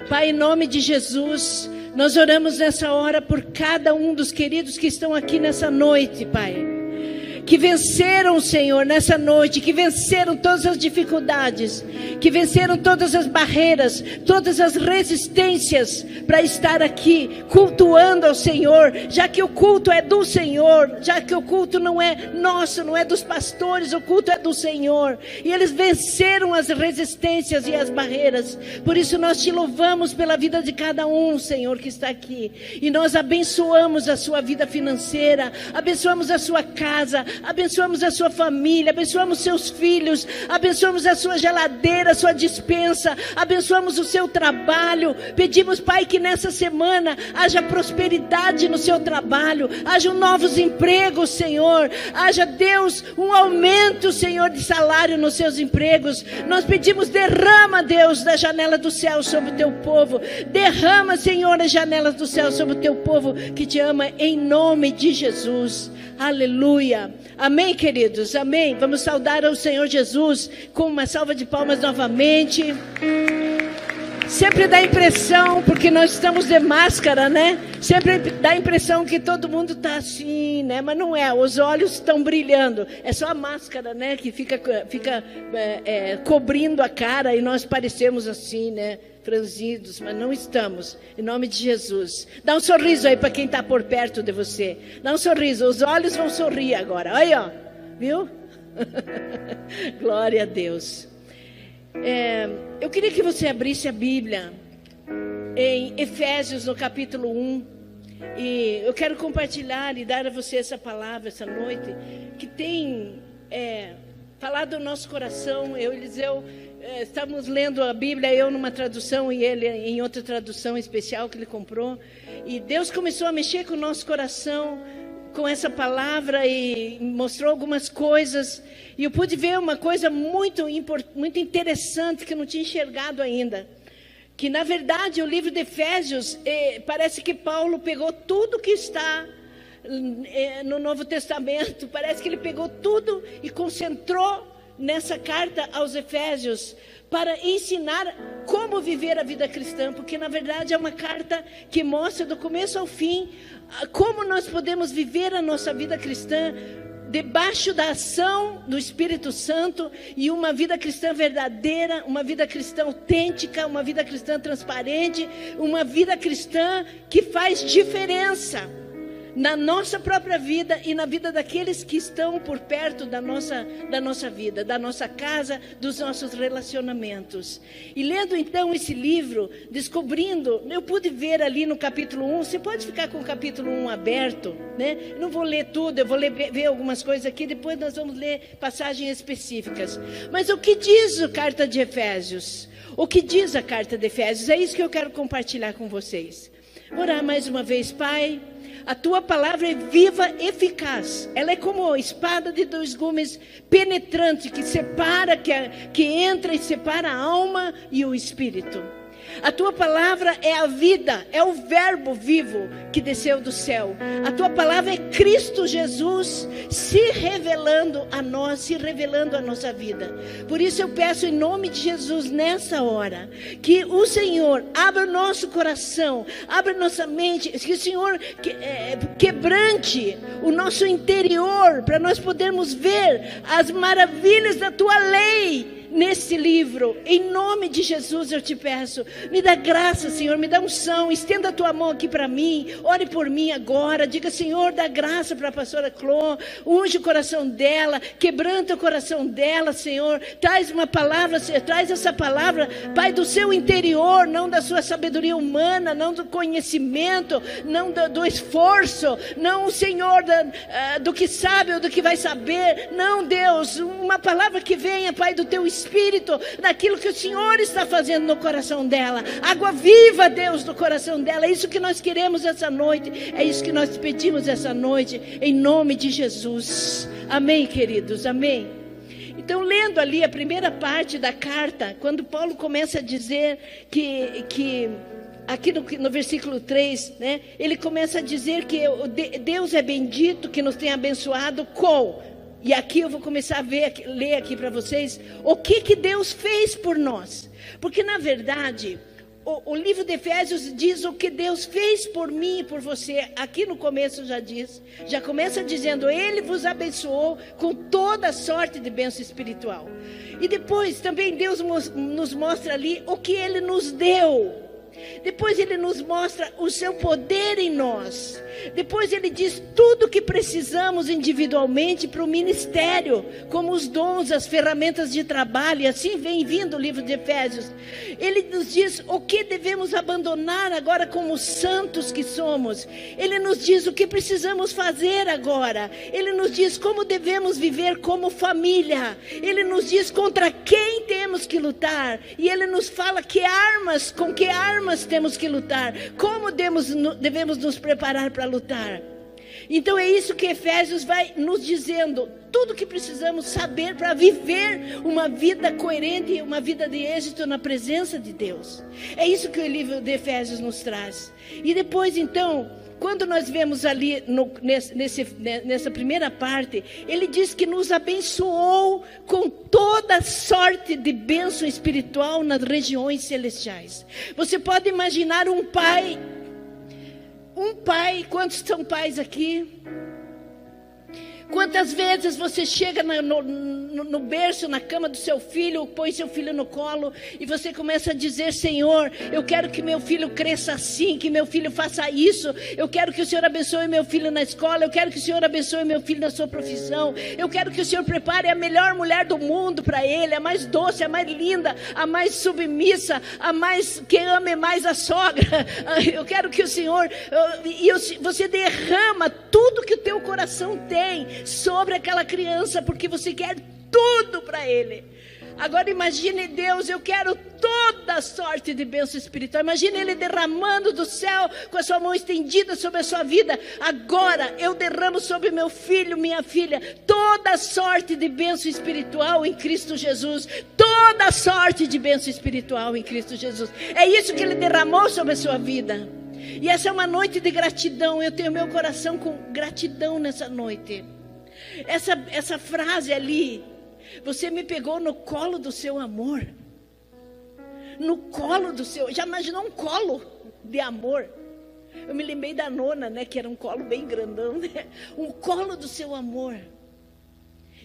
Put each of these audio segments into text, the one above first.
Pai, em nome de Jesus, nós oramos nessa hora por cada um dos queridos que estão aqui nessa noite, Pai. Que venceram, Senhor, nessa noite, que venceram todas as dificuldades, que venceram todas as barreiras, todas as resistências para estar aqui cultuando ao Senhor, já que o culto é do Senhor, já que o culto não é nosso, não é dos pastores, o culto é do Senhor. E eles venceram as resistências e as barreiras. Por isso nós te louvamos pela vida de cada um, Senhor, que está aqui. E nós abençoamos a sua vida financeira, abençoamos a sua casa, abençoamos a sua família, abençoamos seus filhos, abençoamos a sua geladeira, a sua despensa, abençoamos o seu trabalho. Pedimos, Pai, que nessa semana haja prosperidade no seu trabalho, haja novos empregos, Senhor, haja, Deus, um aumento, Senhor, de salário nos seus empregos. Nós pedimos, derrama, Deus, da janela do céu sobre o teu povo, derrama, Senhor, as janelas do céu sobre o teu povo que te ama, em nome de Jesus. Aleluia. Amém, queridos, amém. Vamos saudar ao Senhor Jesus com uma salva de palmas novamente. Sempre dá impressão, porque nós estamos de máscara, né? Sempre dá a impressão que todo mundo está assim, né? Mas não é, os olhos estão brilhando. É só a máscara, né? Que fica cobrindo a cara e nós parecemos assim, né? Franzidos, mas não estamos, em nome de Jesus. Dá um sorriso aí para quem está por perto de você. Dá um sorriso, os olhos vão sorrir agora. Aí, ó, viu? Glória a Deus. Eu queria que você abrisse a Bíblia em Efésios, no capítulo 1. E eu quero compartilhar e dar a você essa palavra essa noite, que tem falado no nosso coração. Eu e Eliseu estávamos lendo a Bíblia, eu numa tradução e ele em outra tradução especial que ele comprou. E Deus começou a mexer com o nosso coração com essa palavra e mostrou algumas coisas. E eu pude ver uma coisa muito interessante que eu não tinha enxergado ainda. Que na verdade o livro de Efésios, parece que Paulo pegou tudo que está no Novo Testamento. Parece que ele pegou tudo e concentrou nessa carta aos Efésios para ensinar como viver a vida cristã, porque na verdade é uma carta que mostra do começo ao fim como nós podemos viver a nossa vida cristã debaixo da ação do Espírito Santo, e uma vida cristã verdadeira, uma vida cristã autêntica, uma vida cristã transparente, uma vida cristã que faz diferença na nossa própria vida e na vida daqueles que estão por perto da nossa vida, da nossa casa, dos nossos relacionamentos. E lendo então esse livro, descobrindo, eu pude ver ali no capítulo 1, você pode ficar com o capítulo 1 aberto, né? Não vou ler tudo, eu vou ver algumas coisas aqui, depois nós vamos ler passagens específicas. Mas o que diz a carta de Efésios? O que diz a carta de Efésios? É isso que eu quero compartilhar com vocês. Vou orar mais uma vez. Pai, a tua palavra é viva, eficaz. Ela é como a espada de 2 gumes, penetrante, que separa, que entra e separa a alma e o espírito. A tua palavra é a vida, é o verbo vivo que desceu do céu. A tua palavra é Cristo Jesus se revelando a nós, se revelando a nossa vida. Por isso eu peço em nome de Jesus nessa hora, que o Senhor abra o nosso coração, abra nossa mente, que o Senhor quebrante o nosso interior, para nós podermos ver as maravilhas da tua lei nesse livro. Em nome de Jesus eu te peço, me dá graça, Senhor, me dá unção, estenda a tua mão aqui para mim, ore por mim agora, diga, Senhor, dá graça para a pastora Clô, unge o coração dela, quebranta o coração dela, Senhor, traz uma palavra, traz essa palavra, Pai, do seu interior, não da sua sabedoria humana, não do conhecimento, não do esforço, não, Senhor, do que sabe ou do que vai saber, não, Deus, uma palavra que venha, Pai, do teu Espírito, daquilo que o Senhor está fazendo no coração dela, água viva, Deus, no coração dela. É isso que nós queremos essa noite, é isso que nós pedimos essa noite, em nome de Jesus. Amém, queridos, amém. Então, lendo ali a primeira parte da carta, quando Paulo começa a dizer que aqui no versículo 3, né, ele começa a dizer que Deus é bendito, que nos tem abençoado com... E aqui eu vou começar a ler aqui para vocês o que Deus fez por nós. Porque na verdade, o livro de Efésios diz o que Deus fez por mim e por você. Aqui no começo já diz, já começa dizendo: Ele vos abençoou com toda sorte de bênção espiritual. E depois também Deus nos mostra ali o que Ele nos deu. Depois Ele nos mostra o seu poder em nós. Depois Ele diz tudo o que precisamos individualmente para o ministério, como os dons, as ferramentas de trabalho, e assim vem vindo o livro de Efésios. Ele nos diz o que devemos abandonar agora como santos que somos. Ele nos diz o que precisamos fazer agora. Ele nos diz como devemos viver como família. Ele nos diz contra quem temos que lutar. E Ele nos fala com que armas temos que lutar, como devemos nos preparar para lutar. Então é isso que Efésios vai nos dizendo, tudo que precisamos saber para viver uma vida coerente, uma vida de êxito na presença de Deus. É isso que o livro de Efésios nos traz. E depois então, quando nós vemos ali nessa primeira parte, ele diz que nos abençoou com toda sorte de bênção espiritual nas regiões celestiais. Você pode imaginar um pai, quantos são pais aqui? Quantas vezes você chega no berço, na cama do seu filho, põe seu filho no colo e você começa a dizer: Senhor, eu quero que meu filho cresça assim, que meu filho faça isso, eu quero que o Senhor abençoe meu filho na escola, eu quero que o Senhor abençoe meu filho na sua profissão, eu quero que o Senhor prepare a melhor mulher do mundo para ele, a mais doce, a mais linda, a mais submissa, que ame mais a sogra. Eu quero que o Senhor, você derrama tudo que o teu coração tem sobre aquela criança, porque você quer tudo para ele. Agora imagine Deus: eu quero toda sorte de bênção espiritual. Imagine Ele derramando do céu com a sua mão estendida sobre a sua vida. Agora eu derramo sobre meu filho, minha filha, toda sorte de bênção espiritual em Cristo Jesus. Toda sorte de bênção espiritual em Cristo Jesus. É isso que Ele derramou sobre a sua vida. E essa é uma noite de gratidão. Eu tenho meu coração com gratidão nessa noite. Essa frase ali: você me pegou no colo do seu amor. No colo do seu... Já imaginou um colo de amor? Eu me lembrei da nona, né? Que era um colo bem grandão, né? Um colo do seu amor.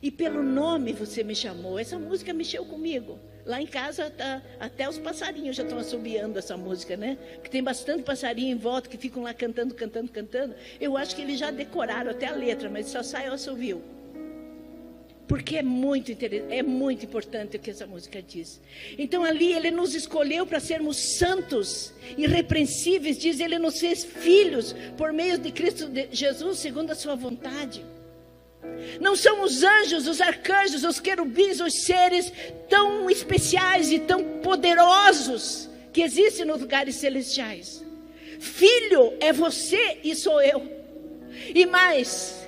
E pelo nome você me chamou. Essa música mexeu comigo. Lá em casa até os passarinhos já estão assobiando essa música, né? Porque tem bastante passarinho em volta que ficam lá cantando. Eu acho que eles já decoraram até a letra, mas só sai o assovio. Porque é muito importante o que essa música diz. Então ali Ele nos escolheu para sermos santos, irrepreensíveis. Diz: Ele nos fez filhos por meio de Cristo Jesus, segundo a sua vontade. Não são os anjos, os arcanjos, os querubins, os seres tão especiais e tão poderosos que existem nos lugares celestiais. Filho é você e sou eu. E mais,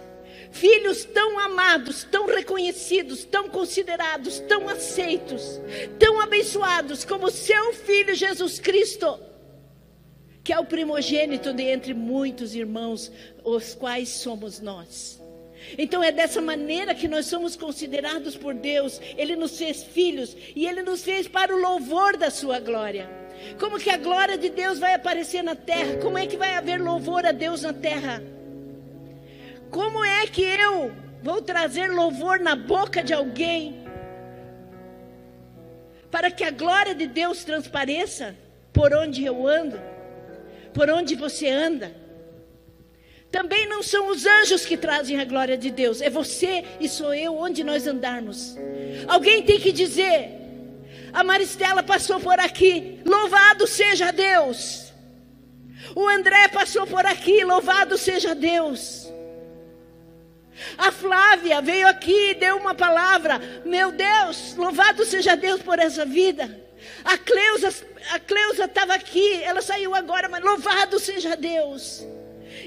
filhos tão amados, tão reconhecidos, tão considerados, tão aceitos, tão abençoados como seu Filho Jesus Cristo, que é o primogênito de entre muitos irmãos, os quais somos nós. Então é dessa maneira que nós somos considerados por Deus. Ele nos fez filhos e Ele nos fez para o louvor da sua glória. Como que a glória de Deus vai aparecer na terra? Como é que vai haver louvor a Deus na terra? Como é que eu vou trazer louvor na boca de alguém para que a glória de Deus transpareça por onde eu ando, por onde você anda? Também não são os anjos que trazem a glória de Deus. É você e sou eu, onde nós andarmos. Alguém tem que dizer: a Maristela passou por aqui, louvado seja Deus. O André passou por aqui, louvado seja Deus. A Flávia veio aqui e deu uma palavra. Meu Deus, louvado seja Deus por essa vida. A Cleusa estava aqui, ela saiu agora, mas louvado seja Deus.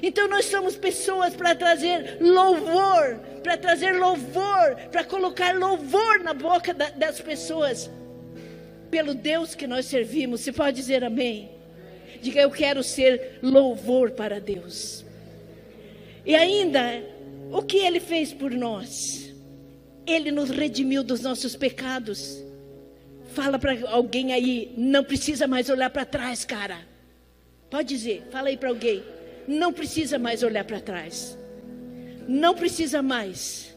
Então nós somos pessoas para trazer louvor, para colocar louvor na boca das pessoas, pelo Deus que nós servimos. Você pode dizer amém? Diga: eu quero ser louvor para Deus. E ainda, o que Ele fez por nós? Ele nos redimiu dos nossos pecados, Fala para alguém aí, não precisa mais olhar para trás, cara. Pode dizer, fala aí para alguém. Não precisa mais olhar para trás. Não precisa mais.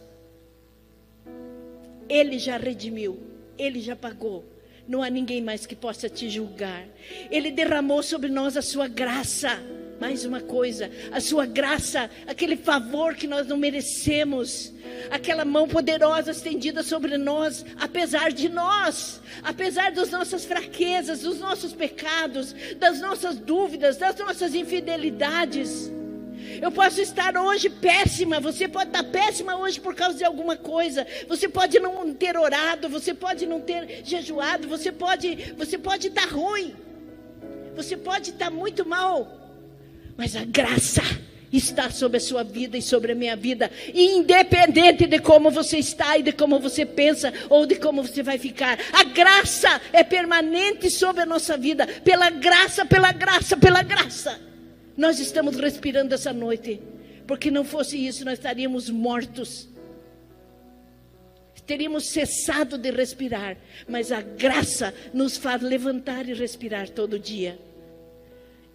Ele já redimiu. Ele já pagou. Não há ninguém mais que possa te julgar. Ele derramou sobre nós a sua graça. Mais uma coisa, a sua graça, aquele favor que nós não merecemos, aquela mão poderosa estendida sobre nós, apesar de nós, apesar das nossas fraquezas, dos nossos pecados, das nossas dúvidas, das nossas infidelidades. Eu posso estar hoje péssima, você pode estar péssima hoje por causa de alguma coisa, você pode não ter orado, você pode não ter jejuado, você pode estar ruim, você pode estar muito mal. Mas a graça está sobre a sua vida e sobre a minha vida. Independente de como você está e de como você pensa ou de como você vai ficar. A graça é permanente sobre a nossa vida. Pela graça, pela graça, pela graça. Nós estamos respirando essa noite. Porque não fosse isso, nós estaríamos mortos. Teríamos cessado de respirar. Mas a graça nos faz levantar e respirar todo dia.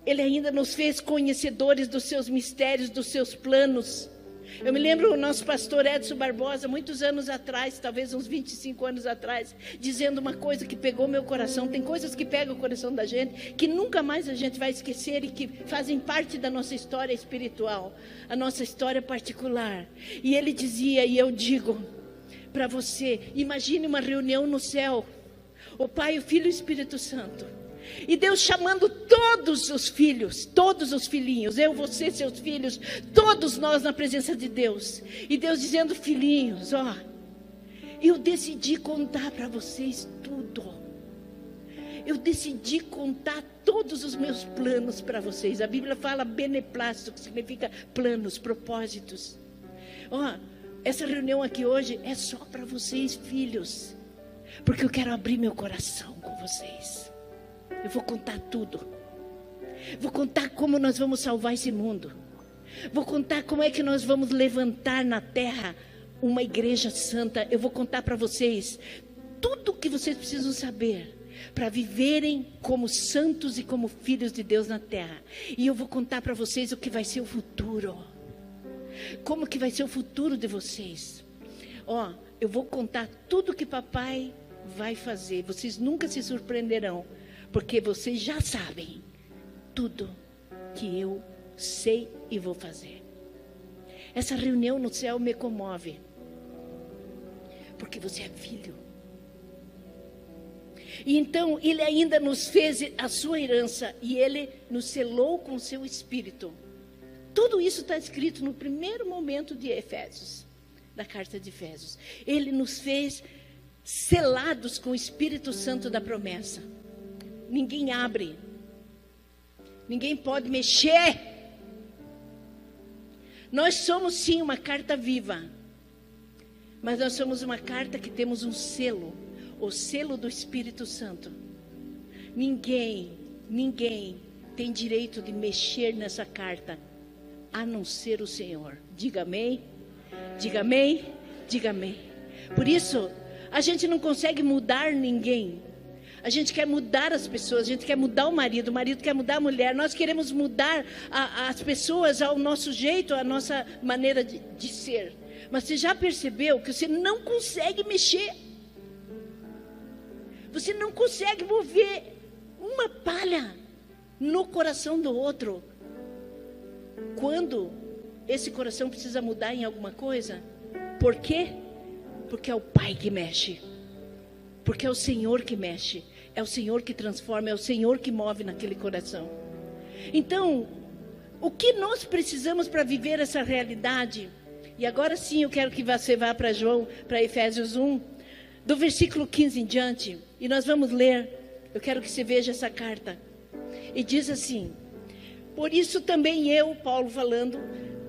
Ele ainda nos fez conhecedores dos seus mistérios, dos seus planos. Eu me lembro o nosso pastor Edson Barbosa, muitos anos atrás, talvez uns 25 anos atrás, dizendo uma coisa que pegou meu coração. Tem coisas que pegam o coração da gente, que nunca mais a gente vai esquecer e que fazem parte da nossa história espiritual, a nossa história particular. E ele dizia, e eu digo para você, imagine uma reunião no céu, o Pai, o Filho e o Espírito Santo. E Deus chamando todos os filhos, todos os filhinhos, eu, você, seus filhos, todos nós na presença de Deus. E Deus dizendo, filhinhos, ó, eu decidi contar para vocês tudo. Eu decidi contar todos os meus planos para vocês. A Bíblia fala beneplácito, que significa planos, propósitos. Ó, essa reunião aqui hoje é só para vocês, filhos. Porque eu quero abrir meu coração com vocês. Eu vou contar tudo. Vou contar como nós vamos salvar esse mundo. Vou contar como é que nós vamos levantar na terra uma igreja santa. Eu vou contar para vocês tudo o que vocês precisam saber para viverem como santos e como filhos de Deus na terra. E eu vou contar para vocês o que vai ser o futuro. Como que vai ser o futuro de vocês. Ó, eu vou contar tudo que papai vai fazer. Vocês nunca se surpreenderão. Porque vocês já sabem tudo que eu sei e vou fazer. Essa reunião no céu me comove. Porque você é filho. E então ele ainda nos fez a sua herança. E ele nos selou com o seu espírito. Tudo isso está escrito no primeiro momento de Efésios. Da carta de Efésios. Ele nos fez selados com o Espírito Santo da promessa. Ninguém abre. Ninguém pode mexer. Nós somos sim uma carta viva. Mas nós somos uma carta que temos um selo. O selo do Espírito Santo. Ninguém tem direito de mexer nessa carta. A não ser o Senhor. Diga amém. Diga amém. Diga amém. Por isso, a gente não consegue mudar ninguém. A gente quer mudar as pessoas, a gente quer mudar o marido quer mudar a mulher. Nós queremos mudar as pessoas ao nosso jeito, à nossa maneira de ser. Mas você já percebeu que você não consegue mexer? Você não consegue mover uma palha no coração do outro. Quando esse coração precisa mudar em alguma coisa. Por quê? Porque é o Pai que mexe. Porque é o Senhor que mexe. É o Senhor que transforma. É o Senhor que move naquele coração. Então, o que nós precisamos para viver essa realidade? E agora sim eu quero que você vá para Efésios 1, do versículo 15 em diante. E nós vamos ler. Eu quero que você veja essa carta. E diz assim: por isso também eu, Paulo falando,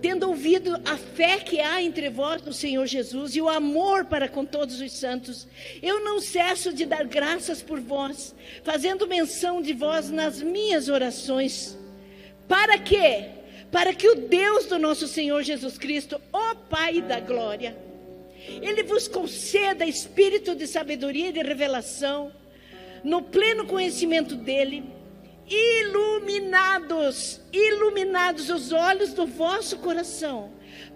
tendo ouvido a fé que há entre vós no Senhor Jesus e o amor para com todos os santos, eu não cesso de dar graças por vós, fazendo menção de vós nas minhas orações. Para quê? Para que o Deus do nosso Senhor Jesus Cristo, o Pai da glória, Ele vos conceda espírito de sabedoria e de revelação, no pleno conhecimento dele, iluminados os olhos do vosso coração,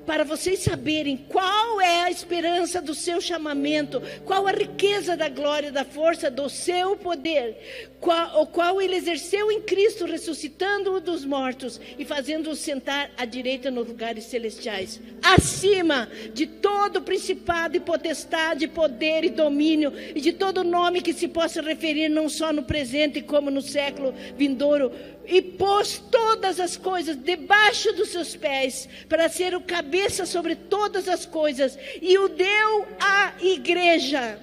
para vocês saberem qual é a esperança do seu chamamento, qual a riqueza da glória, da força do seu poder, o qual ele exerceu em Cristo, ressuscitando-o dos mortos e fazendo-o sentar à direita nos lugares celestiais, acima de todo principado e potestade, poder e domínio, e de todo nome que se possa referir, não só no presente, como no século vindouro, e pôs todas as coisas debaixo dos seus pés, para ser o cabeça sobre todas as coisas, e o deu à igreja,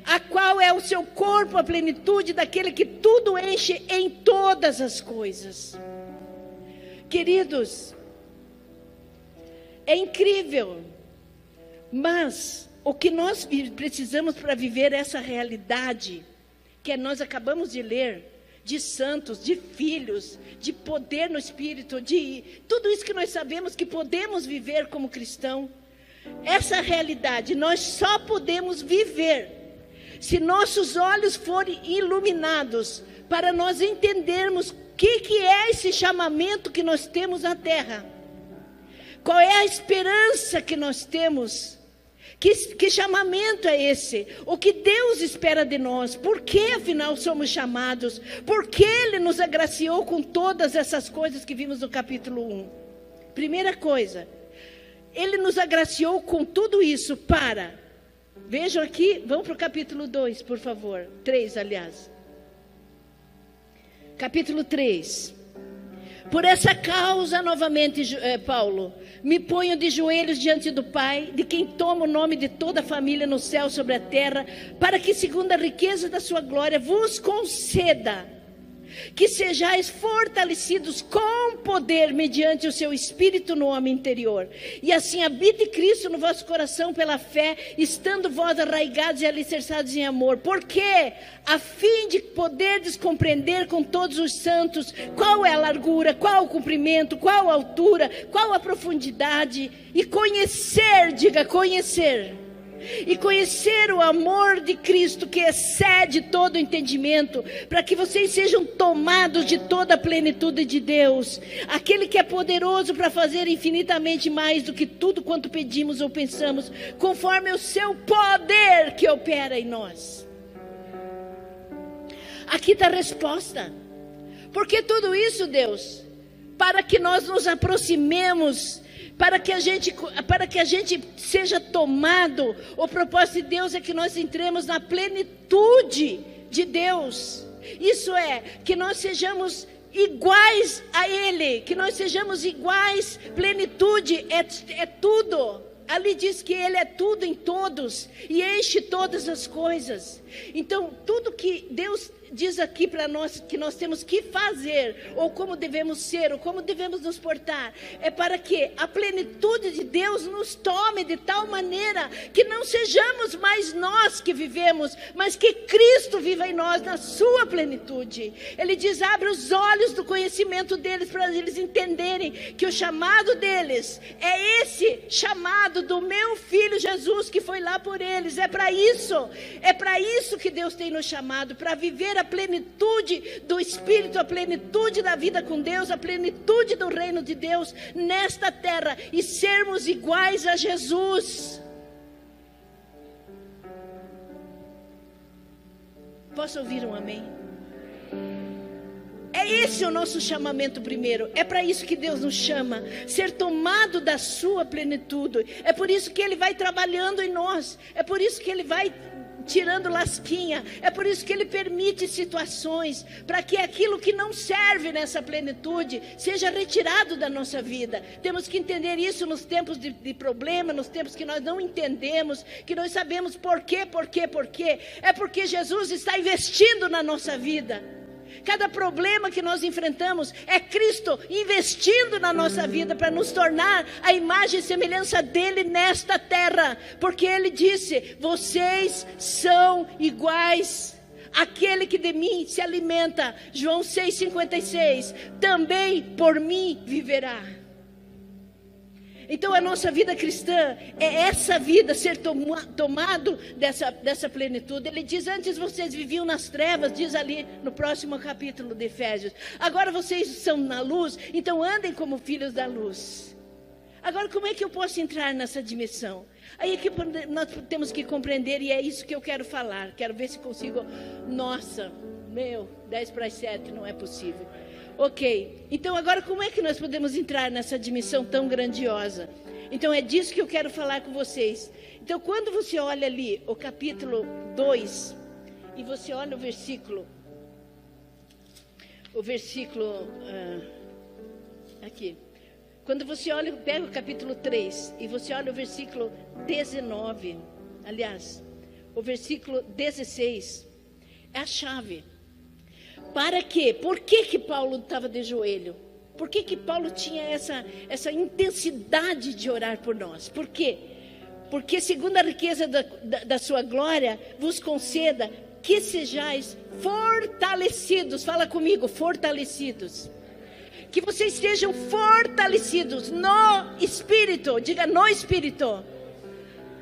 a qual é o seu corpo, a plenitude daquele que tudo enche em todas as coisas. Queridos, é incrível, mas o que nós precisamos para viver essa realidade, que nós acabamos de ler, de santos, de filhos, de poder no Espírito, de tudo isso que nós sabemos que podemos viver como cristão. Essa realidade nós só podemos viver se nossos olhos forem iluminados, para nós entendermos o que é esse chamamento que nós temos na terra. Qual é a esperança que nós temos? Que chamamento é esse? O que Deus espera de nós? Por que afinal somos chamados? Por que Ele nos agraciou com todas essas coisas que vimos no capítulo 1? Primeira coisa, Ele nos agraciou com tudo isso para... Vejam aqui, vamos para o capítulo 2, por favor. 3, aliás. Capítulo 3. Por essa causa, novamente, Paulo, me ponho de joelhos diante do Pai, de quem toma o nome de toda a família no céu sobre a terra, para que, segundo a riqueza da sua glória, vos conceda que sejais fortalecidos com poder mediante o seu Espírito no homem interior. E assim habite Cristo no vosso coração pela fé, estando vós arraigados e alicerçados em amor. Porque, a fim de poderdes compreender com todos os santos qual é a largura, qual o comprimento, qual a altura, qual a profundidade, e conhecer, diga conhecer, e conhecer o amor de Cristo, que excede todo o entendimento, para que vocês sejam tomados de toda a plenitude de Deus, aquele que é poderoso para fazer infinitamente mais do que tudo quanto pedimos ou pensamos, conforme o seu poder que opera em nós. Aqui está a resposta. Por que tudo isso, Deus? Para que nós nos aproximemos, para que a gente seja tomado. O propósito de Deus é que nós entremos na plenitude de Deus. Isso é, que nós sejamos iguais a Ele, que nós sejamos iguais. Plenitude é tudo. Ali diz que Ele é tudo em todos e enche todas as coisas. Então, tudo que Deus diz aqui para nós que nós temos que fazer, ou como devemos ser, ou como devemos nos portar, é para que a plenitude de Deus nos tome de tal maneira que não sejamos mais nós que vivemos, mas que Cristo viva em nós na sua plenitude. Ele diz: abre os olhos do conhecimento deles, para eles entenderem que o chamado deles é esse chamado do meu Filho Jesus, que foi lá por eles. É para isso que Deus tem nos chamado, para viver a plenitude do Espírito, a plenitude da vida com Deus, a plenitude do reino de Deus nesta terra, e sermos iguais a Jesus. Posso ouvir um amém? É esse o nosso chamamento primeiro. É para isso que Deus nos chama, ser tomado da sua plenitude. É por isso que Ele vai trabalhando em nós. É por isso que Ele vai tirando lasquinha. É por isso que Ele permite situações, para que aquilo que não serve nessa plenitude seja retirado da nossa vida. Temos que entender isso nos tempos de problema, nos tempos que nós não entendemos, que nós sabemos por quê. É porque Jesus está investindo na nossa vida. Cada problema que nós enfrentamos é Cristo investindo na nossa vida, para nos tornar a imagem e semelhança dEle nesta terra. Porque Ele disse: vocês são iguais. Aquele que de mim se alimenta, João 6,56, também por mim viverá. Então a nossa vida cristã é essa vida, ser tomado dessa plenitude. Ele diz, antes vocês viviam nas trevas, diz ali no próximo capítulo de Efésios. Agora vocês são na luz, então andem como filhos da luz. Agora, como é que eu posso entrar nessa dimensão? Aí é que nós temos que compreender, e é isso que eu quero falar. Quero ver se consigo. Nossa, 10:07, não é possível. Ok, então agora como é que nós podemos entrar nessa dimensão tão grandiosa? Então é disso que eu quero falar com vocês. Então quando você olha ali o capítulo 2, e você olha o versículo aqui. Quando você olha, pega o capítulo 3 e você olha o versículo 19, aliás, o versículo 16, é a chave. Para quê? Por que Paulo estava de joelho? Por que Paulo tinha essa intensidade de orar por nós? Por quê? Porque segundo a riqueza da sua glória, vos conceda que sejais fortalecidos. Fala comigo, fortalecidos. Que vocês sejam fortalecidos no Espírito, diga no Espírito,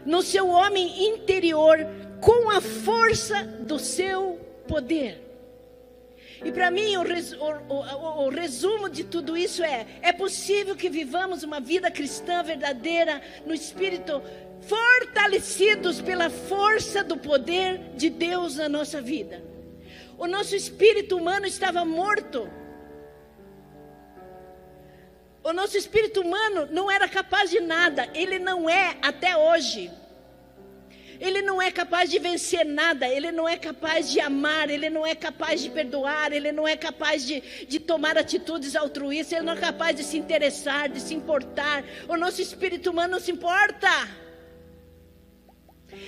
no seu homem interior, com a força do seu poder. E para mim o resumo de tudo isso é possível que vivamos uma vida cristã verdadeira no Espírito, fortalecidos pela força do poder de Deus na nossa vida. O nosso espírito humano estava morto. O nosso espírito humano não era capaz de nada. Ele não é até hoje. Ele não é capaz de vencer nada. Ele não é capaz de amar. Ele não é capaz de perdoar. Ele não é capaz de tomar atitudes altruístas. Ele não é capaz de se interessar, de se importar. O nosso espírito humano não se importa.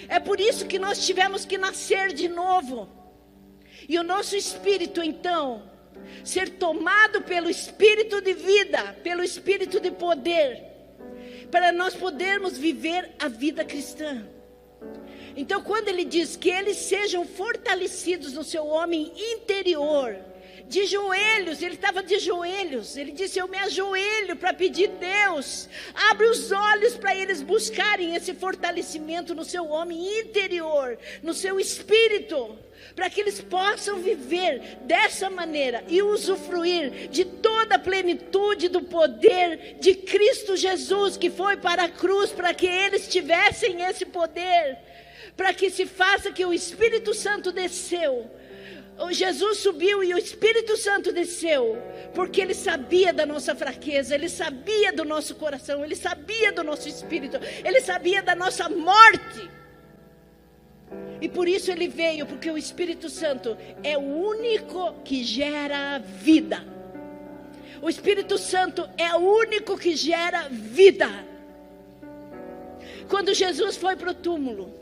É por isso que nós tivemos que nascer de novo. E o nosso espírito, então, ser tomado pelo Espírito de vida, pelo Espírito de poder, para nós podermos viver a vida cristã. Então quando ele diz que eles sejam fortalecidos no seu homem interior, de joelhos, ele estava de joelhos, ele disse, eu me ajoelho para pedir Deus, abre os olhos para eles buscarem esse fortalecimento no seu homem interior, no seu espírito, para que eles possam viver dessa maneira e usufruir de toda a plenitude do poder de Cristo Jesus, que foi para a cruz, para que eles tivessem esse poder, para que se faça que o Espírito Santo desceu. Jesus subiu e o Espírito Santo desceu, porque Ele sabia da nossa fraqueza, Ele sabia do nosso coração, Ele sabia do nosso espírito, Ele sabia da nossa morte. E por isso Ele veio, porque o Espírito Santo é o único que gera vida. O Espírito Santo é o único que gera vida. Quando Jesus foi para o túmulo,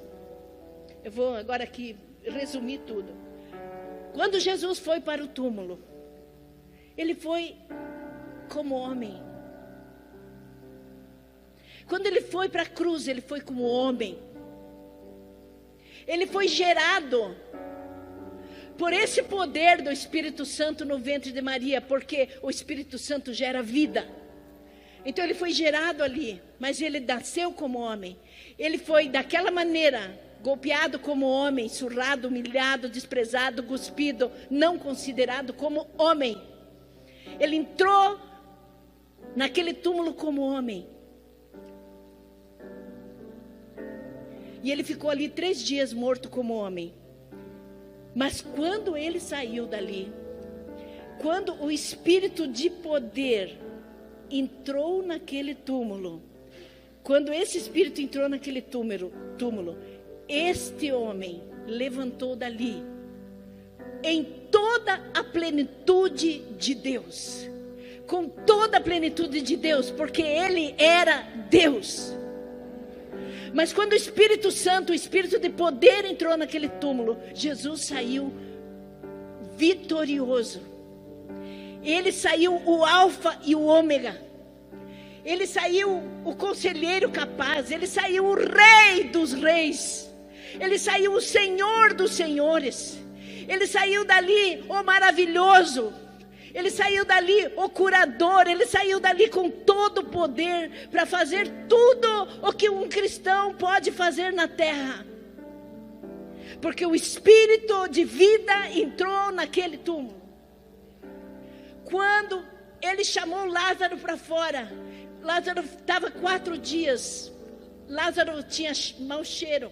eu vou agora aqui resumir tudo. Quando Jesus foi para o túmulo, Ele foi como homem. Quando Ele foi para a cruz, Ele foi como homem. Ele foi gerado por esse poder do Espírito Santo no ventre de Maria, porque o Espírito Santo gera vida. Então Ele foi gerado ali, mas Ele nasceu como homem. Ele foi daquela maneira, golpeado como homem, surrado, humilhado, desprezado, cuspido, não considerado como homem. Ele entrou naquele túmulo como homem. E ele ficou ali 3 dias morto como homem. Mas quando ele saiu dali, quando o Espírito de poder entrou naquele túmulo, quando esse Espírito entrou naquele túmulo, este homem levantou dali em toda a plenitude de Deus, com toda a plenitude de Deus, porque ele era Deus. Mas quando o Espírito Santo, o Espírito de poder entrou naquele túmulo, Jesus saiu vitorioso. Ele saiu o alfa e o ômega. Ele saiu o conselheiro capaz. Ele saiu o rei dos reis. Ele saiu o Senhor dos senhores. Ele saiu dali o maravilhoso. Ele saiu dali o curador, ele saiu dali com todo o poder para fazer tudo o que um cristão pode fazer na terra. Porque o espírito de vida entrou naquele túmulo. Quando ele chamou Lázaro para fora, Lázaro estava 4 dias, Lázaro tinha mau cheiro.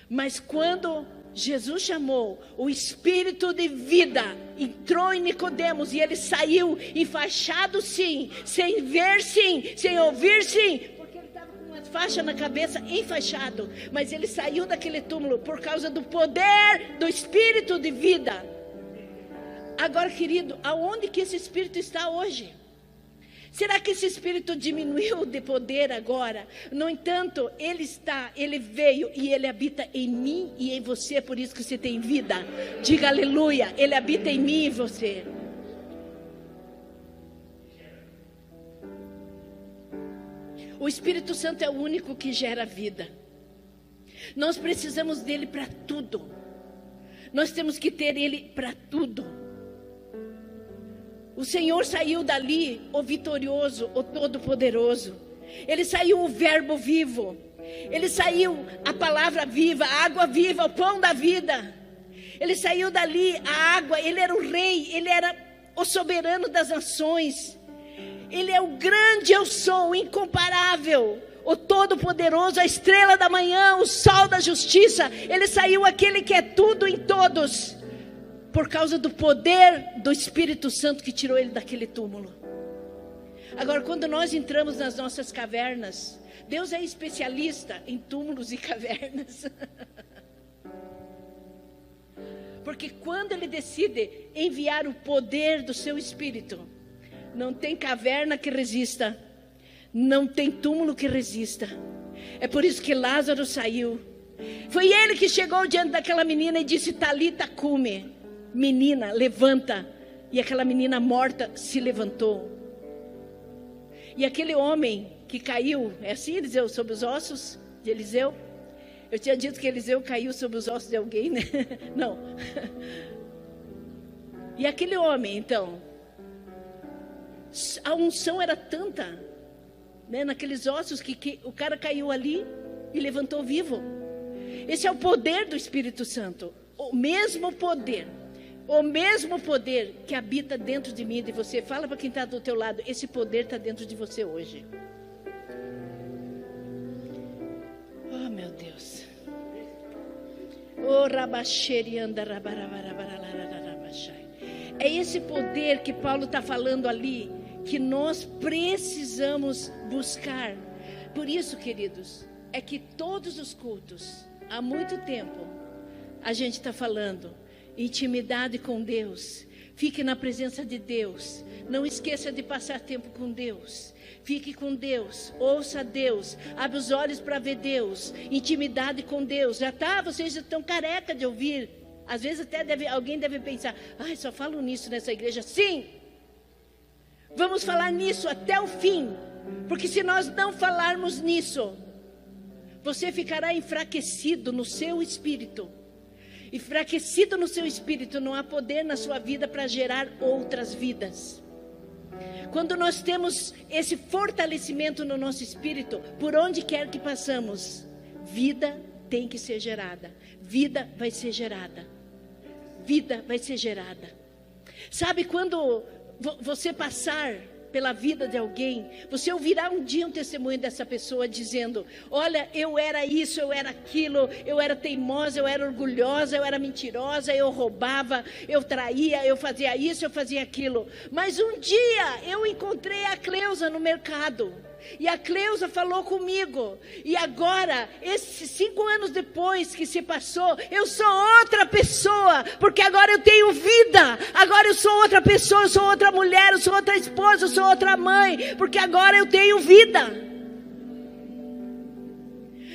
Mas quando Jesus chamou, o espírito de vida entrou em Nicodemos, e ele saiu enfaixado sim, sem ver sim, sem ouvir sim, porque ele estava com uma faixa na cabeça, enfaixado. Mas ele saiu daquele túmulo por causa do poder do espírito de vida. Agora, querido, aonde que esse espírito está hoje? Será que esse espírito diminuiu de poder agora? No entanto, ele veio e ele habita em mim e em você, por isso que você tem vida. Diga aleluia, ele habita em mim e em você. O Espírito Santo é o único que gera vida. Nós precisamos dele para tudo. Nós temos que ter ele para tudo. O Senhor saiu dali, o vitorioso, o todo-poderoso. Ele saiu o verbo vivo. Ele saiu a palavra viva, a água viva, o pão da vida. Ele saiu dali, a água, ele era o rei, ele era o soberano das nações. Ele é o grande eu sou, o incomparável, o todo-poderoso, a estrela da manhã, o sol da justiça. Ele saiu aquele que é tudo em todos. Por causa do poder do Espírito Santo que tirou ele daquele túmulo. Agora, quando nós entramos nas nossas cavernas, Deus é especialista em túmulos e cavernas. Porque quando Ele decide enviar o poder do seu Espírito, não tem caverna que resista, não tem túmulo que resista. É por isso que Lázaro saiu. Foi ele que chegou diante daquela menina e disse: Talita cumi. Menina, levanta. E aquela menina morta se levantou. E aquele homem que caiu, é assim, Eliseu, sobre os ossos de Eliseu? Eu tinha dito que Eliseu caiu sobre os ossos de alguém, né? Não. E aquele homem, então, a unção era tanta, né, naqueles ossos, que o cara caiu ali e levantou vivo. Esse é o poder do Espírito Santo. O mesmo poder que habita dentro de mim e de você. Fala para quem está do teu lado: esse poder está dentro de você hoje. Oh, meu Deus. É esse poder que Paulo está falando ali, que nós precisamos buscar. Por isso, queridos, é que todos os cultos, há muito tempo, a gente está falando intimidade com Deus. Fique na presença de Deus. Não esqueça de passar tempo com Deus. Fique com Deus. Ouça Deus. Abre os olhos para ver Deus. Intimidade com Deus. Vocês já estão careca de ouvir. Às vezes até alguém deve pensar: ai, só falo nisso nessa igreja. Sim! Vamos falar nisso até o fim. Porque se nós não falarmos nisso, você ficará enfraquecido no seu espírito. Enfraquecido no seu espírito, não há poder na sua vida para gerar outras vidas. Quando nós temos esse fortalecimento no nosso espírito, por onde quer que passamos, vida tem que ser gerada. Vida vai ser gerada. Vida vai ser gerada. Sabe, quando você passar pela vida de alguém, você ouvirá um dia um testemunho dessa pessoa dizendo: olha, eu era isso, eu era aquilo, eu era teimosa, eu era orgulhosa, eu era mentirosa, eu roubava, eu traía, eu fazia isso, eu fazia aquilo. Mas um dia eu encontrei a Cleusa no mercado. E a Cleusa falou comigo. E agora, esses 5 anos depois que se passou, eu sou outra pessoa. Porque agora eu tenho vida. Agora eu sou outra pessoa, eu sou outra mulher, eu sou outra esposa, eu sou outra mãe. Porque agora eu tenho vida.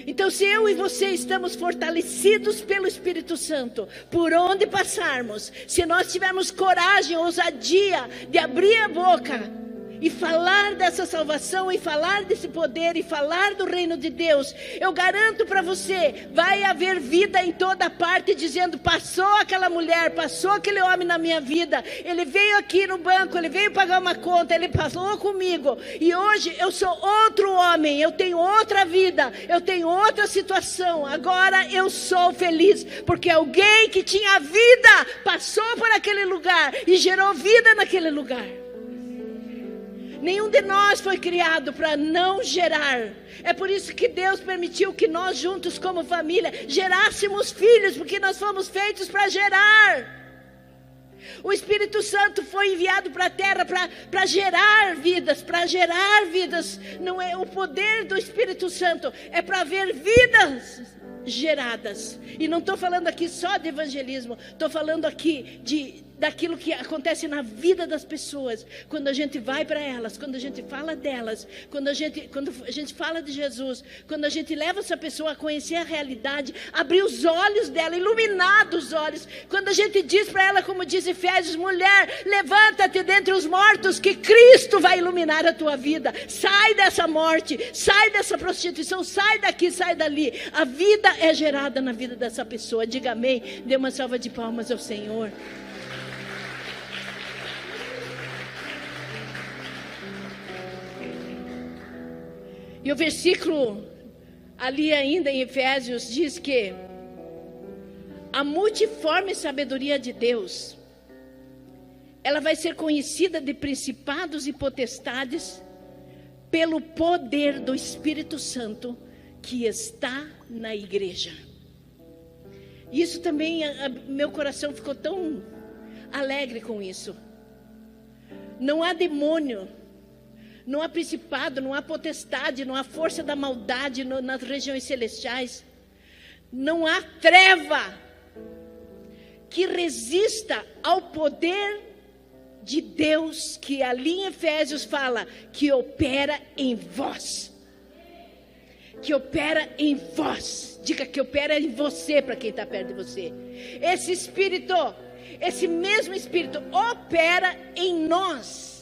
Então, se eu e você estamos fortalecidos pelo Espírito Santo, por onde passarmos, se nós tivermos coragem, ousadia de abrir a boca e falar dessa salvação, e falar desse poder, e falar do reino de Deus, eu garanto para você, vai haver vida em toda parte, dizendo, passou aquela mulher, passou aquele homem na minha vida, ele veio aqui no banco, ele veio pagar uma conta, ele passou comigo, e hoje eu sou outro homem, eu tenho outra vida, eu tenho outra situação, agora eu sou feliz, porque alguém que tinha vida, passou por aquele lugar, e gerou vida naquele lugar. Nenhum de nós foi criado para não gerar. É por isso que Deus permitiu que nós juntos como família gerássemos filhos, porque nós fomos feitos para gerar. O Espírito Santo foi enviado para a terra para gerar vidas, Não é o poder do Espírito Santo, é para ver vidas geradas. E não estou falando aqui só de evangelismo, estou falando aqui daquilo que acontece na vida das pessoas, quando a gente vai para elas, quando a gente fala delas, quando a gente fala de Jesus, quando a gente leva essa pessoa a conhecer a realidade, abrir os olhos dela, iluminar os olhos, quando a gente diz para ela, como diz Efésios, mulher, levanta-te dentre os mortos, que Cristo vai iluminar a tua vida, sai dessa morte, sai dessa prostituição, sai daqui, sai dali, a vida é gerada na vida dessa pessoa. Diga amém, dê uma salva de palmas ao Senhor. E o versículo ali ainda em Efésios diz que a multiforme sabedoria de Deus, ela vai ser conhecida de principados e potestades pelo poder do Espírito Santo que está na igreja. Isso também, meu coração ficou tão alegre com isso. Não há demônio, não há principado, não há potestade, não há força da maldade nas regiões celestiais. Não há treva que resista ao poder de Deus, que ali em Efésios fala, que opera em vós. Que opera em vós. Diga que opera em você, para quem está perto de você. Esse Espírito, esse mesmo Espírito opera em nós.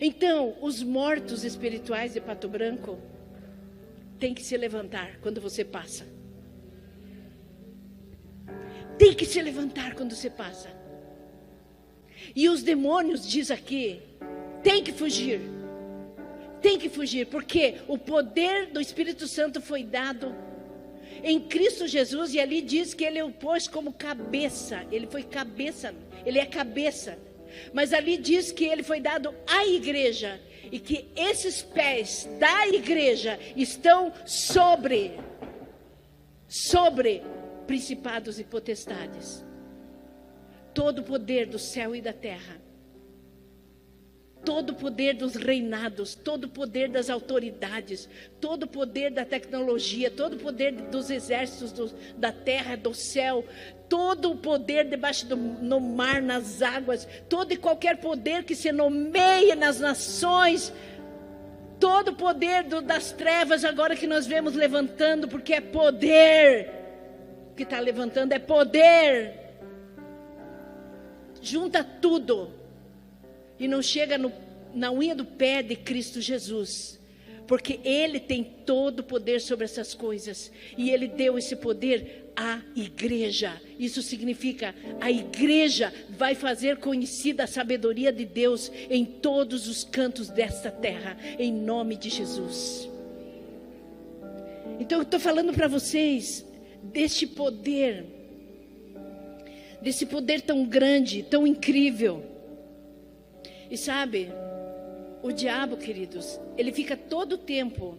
Então, os mortos espirituais de Pato Branco têm que se levantar quando você passa. Tem que se levantar quando você passa. E os demônios, diz aqui, tem que fugir. Tem que fugir, porque o poder do Espírito Santo foi dado em Cristo Jesus, e ali diz que ele o pôs como cabeça. Ele foi cabeça, ele é cabeça. Mas ali diz que ele foi dado à igreja, e que esses pés da igreja estão sobre principados e potestades. Todo o poder do céu e da terra, todo o poder dos reinados, todo o poder das autoridades, todo o poder da tecnologia, todo o poder dos exércitos da terra, do céu, todo o poder debaixo no mar, nas águas, todo e qualquer poder que se nomeie nas nações, todo o poder das trevas agora que nós vemos levantando, porque é poder que está levantando, é poder. Junta tudo e não chega na unha do pé de Cristo Jesus, porque Ele tem todo o poder sobre essas coisas, e Ele deu esse poder à igreja. Isso significa, a igreja vai fazer conhecida a sabedoria de Deus em todos os cantos desta terra, em nome de Jesus. Então eu estou falando para vocês deste poder, desse poder tão grande, tão incrível. E sabe, o diabo, queridos, ele fica todo o tempo,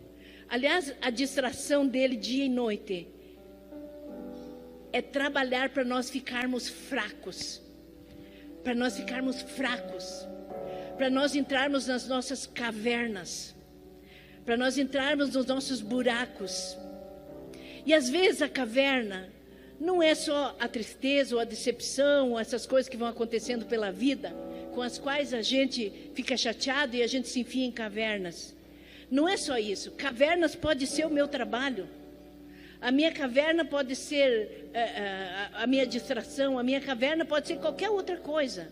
aliás, a distração dele dia e noite é trabalhar para nós ficarmos fracos, para nós entrarmos nas nossas cavernas, para nós entrarmos nos nossos buracos. E às vezes a caverna não é só a tristeza ou a decepção, ou essas coisas que vão acontecendo pela vida, com as quais a gente fica chateado e a gente se enfia em cavernas. Não é só isso. Cavernas pode ser o meu trabalho. A minha caverna pode ser a minha distração, a minha caverna pode ser qualquer outra coisa.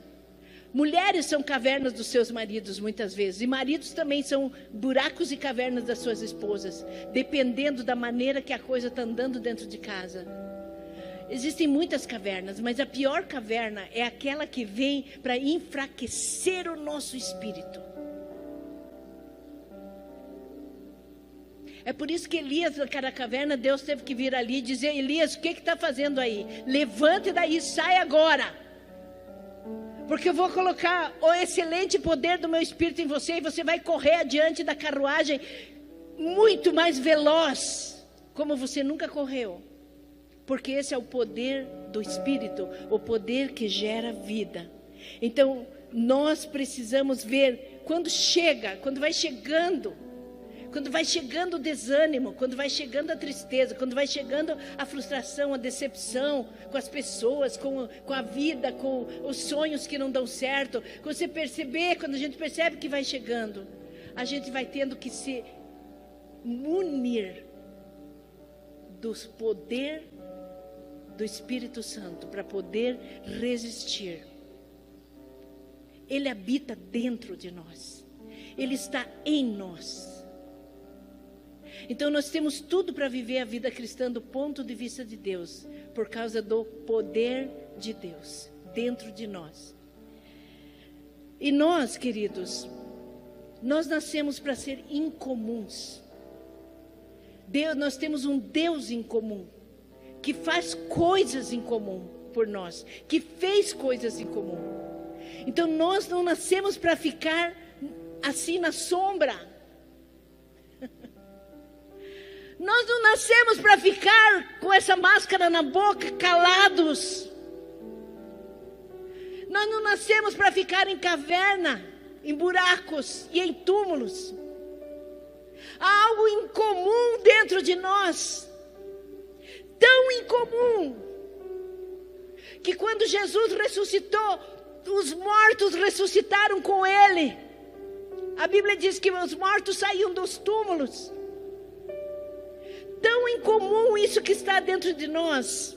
Mulheres são cavernas dos seus maridos muitas vezes, e maridos também são buracos e cavernas das suas esposas, dependendo da maneira que a coisa está andando dentro de casa. Existem muitas cavernas, mas a pior caverna é aquela que vem para enfraquecer o nosso espírito. É por isso que Elias, naquela caverna, Deus teve que vir ali e dizer: Elias, o que está fazendo aí? Levante daí, sai agora. Porque eu vou colocar o excelente poder do meu Espírito em você, e você vai correr adiante da carruagem muito mais veloz, como você nunca correu. Porque esse é o poder do Espírito, o poder que gera vida. Então, nós precisamos ver quando vai chegando o desânimo, quando vai chegando a tristeza, quando vai chegando a frustração, a decepção com as pessoas, com a vida, com os sonhos que não dão certo. Quando a gente percebe que vai chegando, a gente vai tendo que se munir do poder do Espírito Santo para poder resistir. Ele habita dentro de nós. Ele está em nós. Então nós temos tudo para viver a vida cristã do ponto de vista de Deus, por causa do poder de Deus dentro de nós. E nós, queridos, nós nascemos para ser incomuns. Nós temos um Deus em comum, que faz coisas em comum por nós, que fez coisas em comum. Então nós não nascemos para ficar assim na sombra. Nós não nascemos para ficar com essa máscara na boca, calados. Nós não nascemos para ficar em caverna, em buracos e em túmulos. Há algo incomum dentro de nós, tão incomum, que quando Jesus ressuscitou, os mortos ressuscitaram com Ele. A Bíblia diz que os mortos saíam dos túmulos. Tão incomum isso que está dentro de nós,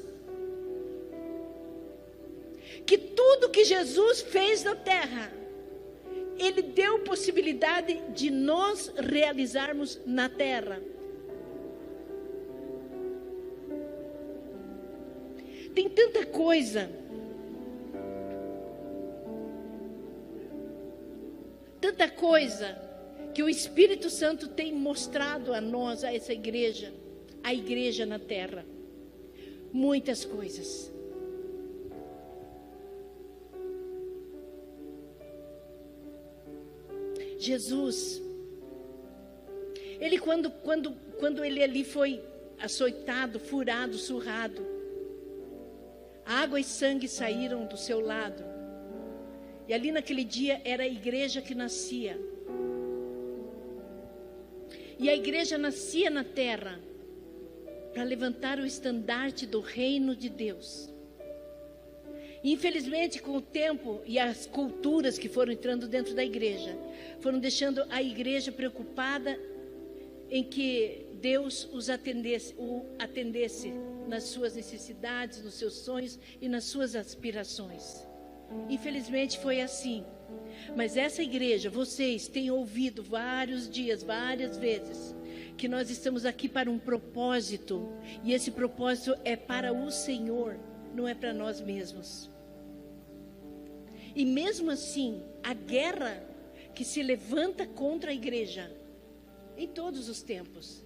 que tudo que Jesus fez na terra, Ele deu possibilidade de nós realizarmos na terra. Tem tanta coisa, que o Espírito Santo tem mostrado a nós, a essa igreja, a igreja na terra. Muitas coisas. Jesus, Ele quando Ele ali foi açoitado, furado, surrado, água e sangue saíram do seu lado. E ali naquele dia era a igreja que nascia. E a igreja nascia na terra para levantar o estandarte do reino de Deus. Infelizmente, com o tempo e as culturas que foram entrando dentro da igreja, foram deixando a igreja preocupada em que Deus o atendesse nas suas necessidades, nos seus sonhos e nas suas aspirações. Infelizmente foi assim. Mas essa igreja, vocês têm ouvido vários dias, várias vezes, que nós estamos aqui para um propósito, e esse propósito é para o Senhor, não é para nós mesmos. E mesmo assim, a guerra que se levanta contra a igreja, em todos os tempos,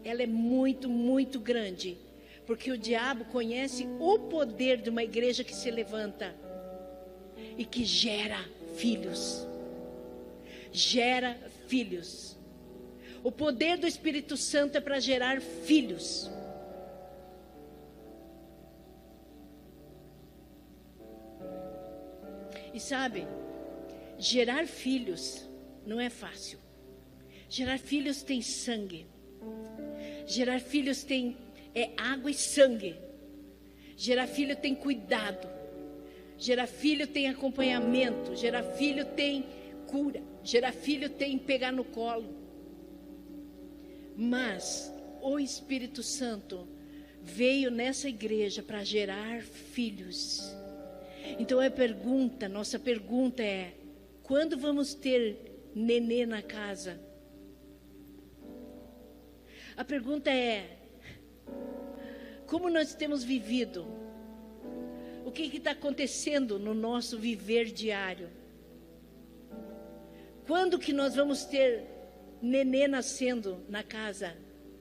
ela é muito, muito grande, porque o diabo conhece o poder de uma igreja que se levanta e que gera filhos. Gera filhos. O poder do Espírito Santo é para gerar filhos. E sabe, gerar filhos não é fácil. Gerar filhos tem sangue. Gerar filhos tem água e sangue. Gerar filho tem cuidado. Gerar filho tem acompanhamento. Gerar filho tem cura. Gerar filho tem pegar no colo. Mas o Espírito Santo veio nessa igreja para gerar filhos. Então nossa pergunta é: quando vamos ter nenê na casa? A pergunta é: como nós temos vivido? O que está acontecendo no nosso viver diário? Quando que nós vamos ter nenê nascendo na casa?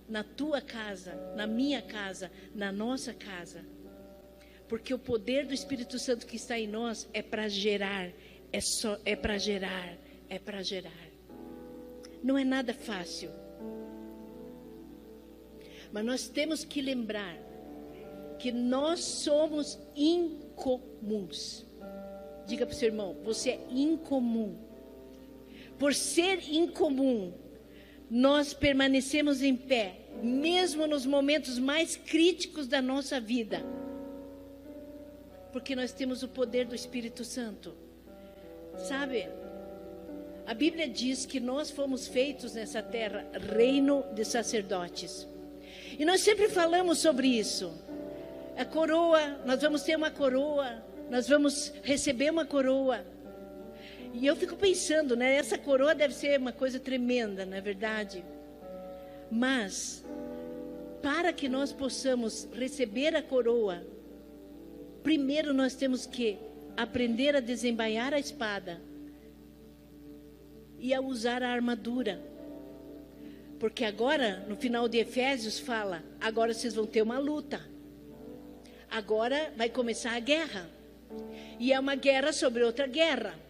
Na tua casa, na minha casa, na nossa casa. Porque o poder do Espírito Santo que está em nós é para gerar, é para gerar. Não é nada fácil. Mas nós temos que lembrar que nós somos incomuns. Diga para o seu irmão: você é incomum. Por ser incomum, nós permanecemos em pé, mesmo nos momentos mais críticos da nossa vida. Porque nós temos o poder do Espírito Santo. Sabe? A Bíblia diz que nós fomos feitos nessa terra reino de sacerdotes. E nós sempre falamos sobre isso. A coroa, nós vamos ter uma coroa, nós vamos receber uma coroa. E eu fico pensando, né? Essa coroa deve ser uma coisa tremenda, não é verdade? Mas, para que nós possamos receber a coroa, primeiro nós temos que aprender a desembainhar a espada e a usar a armadura. Porque agora, no final de Efésios, fala: agora vocês vão ter uma luta. Agora vai começar a guerra. E é uma guerra sobre outra guerra.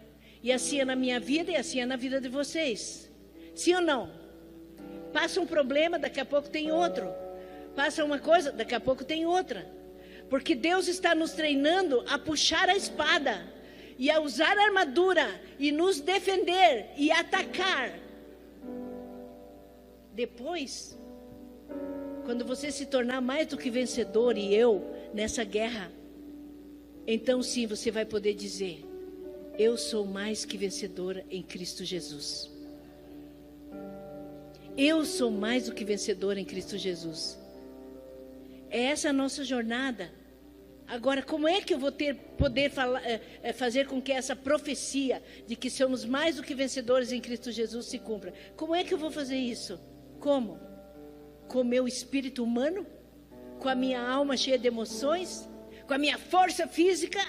E assim é na minha vida e assim é na vida de vocês. Sim ou não? Passa um problema, daqui a pouco tem outro. Passa uma coisa, daqui a pouco tem outra. Porque Deus está nos treinando a puxar a espada e a usar a armadura e nos defender e atacar. Depois, quando você se tornar mais do que vencedor, e eu, nessa guerra, então sim você vai poder dizer: eu sou mais que vencedora em Cristo Jesus. Eu sou mais do que vencedora em Cristo Jesus. É essa a nossa jornada. Agora, como é que eu vou poder fazer com que essa profecia de que somos mais do que vencedores em Cristo Jesus se cumpra? Como é que eu vou fazer isso? Como? Com o meu espírito humano? Com a minha alma cheia de emoções? Com a minha força física?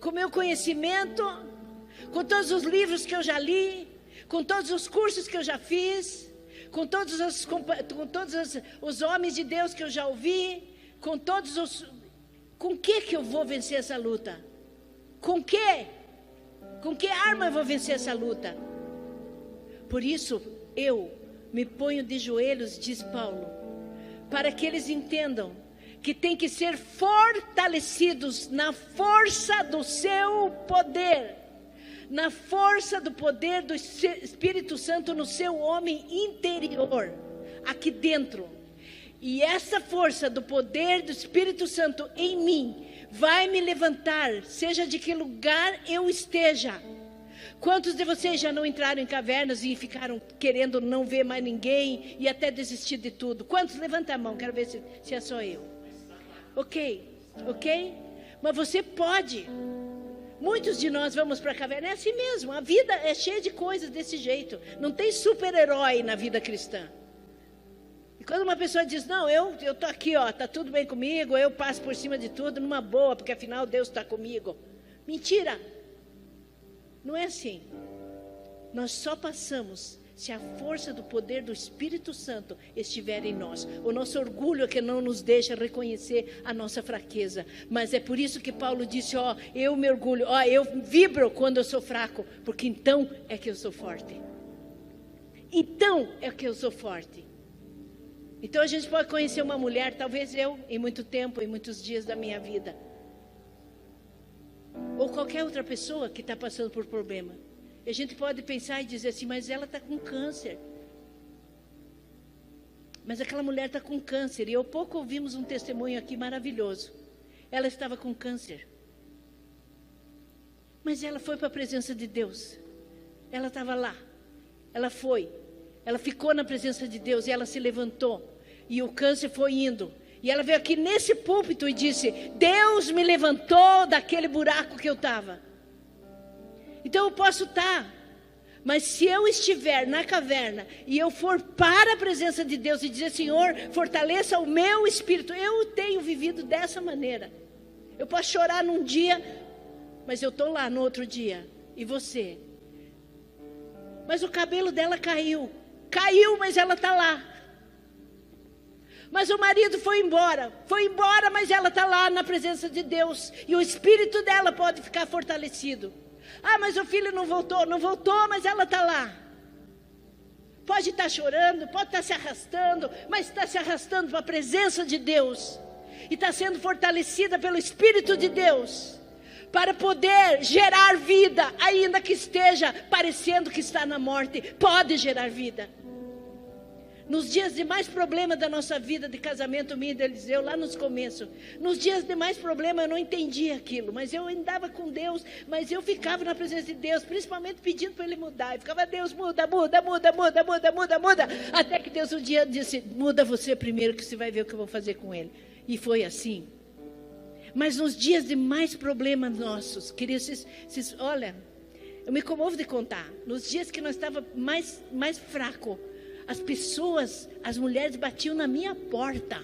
Com o meu conhecimento? Com todos os livros que eu já li? Com todos os cursos que eu já fiz? Com todos os homens de Deus que eu já ouvi? Com que eu vou vencer essa luta? Com que arma eu vou vencer essa luta? Por isso, eu me ponho de joelhos, diz Paulo, para que eles entendam que tem que ser fortalecidos na força do seu poder, na força do poder do Espírito Santo no seu homem interior, aqui dentro. E essa força do poder do Espírito Santo em mim vai me levantar, seja de que lugar eu esteja. Quantos de vocês já não entraram em cavernas e ficaram querendo não ver mais ninguém e até desistir de tudo? Quantos? Levanta a mão, quero ver se é só eu. Ok? Mas você pode. Muitos de nós vamos para a caverna, é assim mesmo. A vida é cheia de coisas desse jeito. Não tem super-herói na vida cristã. E quando uma pessoa diz: não, eu estou aqui, está tudo bem comigo, eu passo por cima de tudo numa boa, porque afinal Deus está comigo. Mentira! Não é assim. Nós só passamos se a força do poder do Espírito Santo estiver em nós. O nosso orgulho é que não nos deixa reconhecer a nossa fraqueza. Mas é por isso que Paulo disse: eu me orgulho, eu vibro quando eu sou fraco, porque então é que eu sou forte. Então é que eu sou forte. Então a gente pode conhecer uma mulher, talvez eu, em muito tempo, em muitos dias da minha vida, ou qualquer outra pessoa que está passando por problema. E a gente pode pensar e dizer assim: mas ela está com câncer. Mas aquela mulher está com câncer. E há pouco ouvimos um testemunho aqui maravilhoso. Ela estava com câncer. Mas ela foi para a presença de Deus. Ela estava lá. Ela foi. Ela ficou na presença de Deus e ela se levantou. E o câncer foi indo. E ela veio aqui nesse púlpito e disse: Deus me levantou daquele buraco que eu estava. Então eu posso estar, mas se eu estiver na caverna e eu for para a presença de Deus e dizer: Senhor, fortaleça o meu espírito. Eu tenho vivido dessa maneira. Eu posso chorar num dia, mas eu estou lá no outro dia. E você? Mas o cabelo dela caiu. Caiu, mas ela está lá. Mas o marido foi embora, mas ela está lá na presença de Deus. E o espírito dela pode ficar fortalecido. Ah, mas o filho não voltou, mas ela está lá. Pode estar chorando, pode estar se arrastando, mas está se arrastando para a presença de Deus. E está sendo fortalecida pelo Espírito de Deus. Para poder gerar vida, ainda que esteja parecendo que está na morte, pode gerar vida. Nos dias de mais problema da nossa vida de casamento, minha e de Eliseu, lá nos começos. Nos dias de mais problema eu não entendia aquilo, mas eu andava com Deus, mas eu ficava na presença de Deus, principalmente pedindo para Ele mudar. Eu ficava: Deus, muda. Até que Deus um dia disse: muda você primeiro, que você vai ver o que eu vou fazer com ele. E foi assim. Mas nos dias de mais problemas nossos, queridos, olha, eu me comovo de contar. Nos dias que nós estávamos mais fracos, as pessoas, as mulheres batiam na minha porta.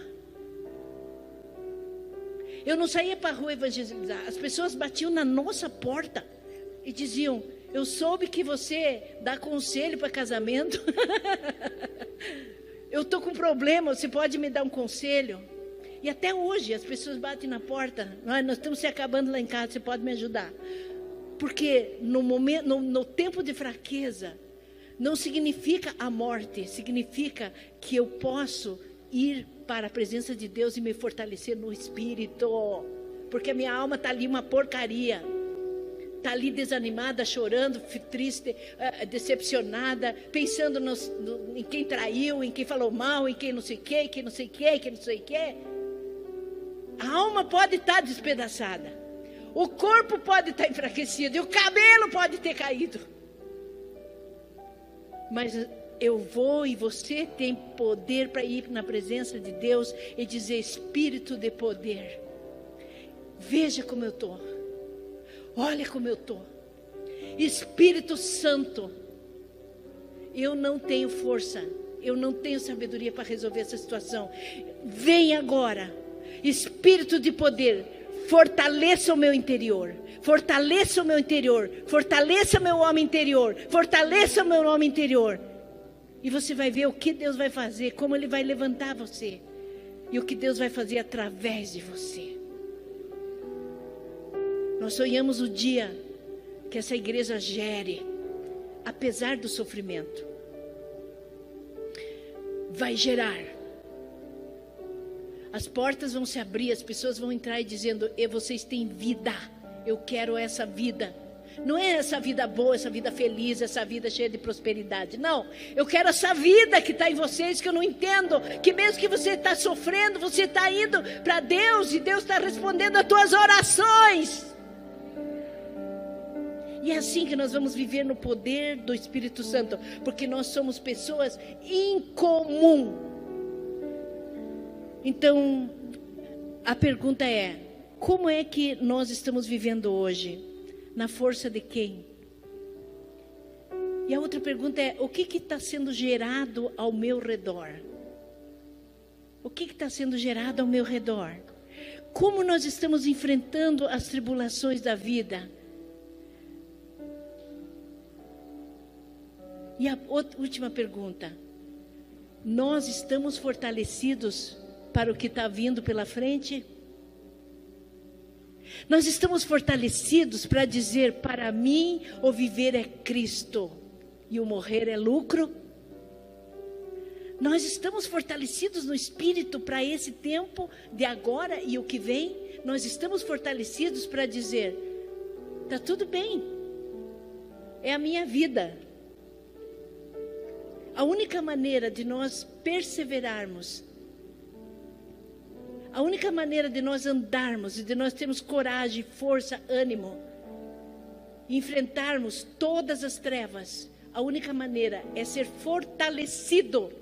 Eu não saía para a rua evangelizar. As pessoas batiam na nossa porta e diziam: eu soube que você dá conselho para casamento. Eu estou com problema, você pode me dar um conselho? E até hoje as pessoas batem na porta: nós estamos se acabando lá em casa, você pode me ajudar? Porque no tempo de fraqueza, não significa a morte, significa que eu posso ir para a presença de Deus e me fortalecer no espírito. Porque a minha alma está ali uma porcaria. Está ali desanimada, chorando, triste, decepcionada, pensando em quem traiu, em quem falou mal, em quem não sei o quê, quem não sei o quê, quem não sei o quê. A alma pode estar despedaçada. O corpo pode estar enfraquecido e o cabelo pode ter caído. Mas eu vou e você tem poder para ir na presença de Deus e dizer: Espírito de poder, veja como eu estou, olha como eu estou. Espírito Santo, eu não tenho força, eu não tenho sabedoria para resolver essa situação. Vem agora, Espírito de poder, fortaleça o meu interior. Fortaleça o meu interior, fortaleça meu homem interior, fortaleça o meu homem interior. E você vai ver o que Deus vai fazer, como Ele vai levantar você. E o que Deus vai fazer através de você. Nós sonhamos o dia que essa igreja gere, apesar do sofrimento. Vai gerar. As portas vão se abrir, as pessoas vão entrar e dizendo: e vocês têm vida. Eu quero essa vida. Não é essa vida boa, essa vida feliz, essa vida cheia de prosperidade. Não, eu quero essa vida que está em vocês, que eu não entendo. Que mesmo que você está sofrendo, você está indo para Deus e Deus está respondendo as tuas orações. E é assim que nós vamos viver no poder do Espírito Santo. Porque nós somos pessoas incomum. Então, a pergunta é: como é que nós estamos vivendo hoje? Na força de quem? E a outra pergunta é: o que está sendo gerado ao meu redor? O que está sendo gerado ao meu redor? Como nós estamos enfrentando as tribulações da vida? E a última pergunta: nós estamos fortalecidos para o que está vindo pela frente? Nós estamos fortalecidos para dizer: para mim o viver é Cristo e o morrer é lucro? Nós estamos fortalecidos no Espírito para esse tempo de agora e o que vem? Nós estamos fortalecidos para dizer: está tudo bem, é a minha vida. A única maneira de nós perseverarmos, a única maneira de nós andarmos e de nós termos coragem, força, ânimo, enfrentarmos todas as trevas, a única maneira é ser fortalecido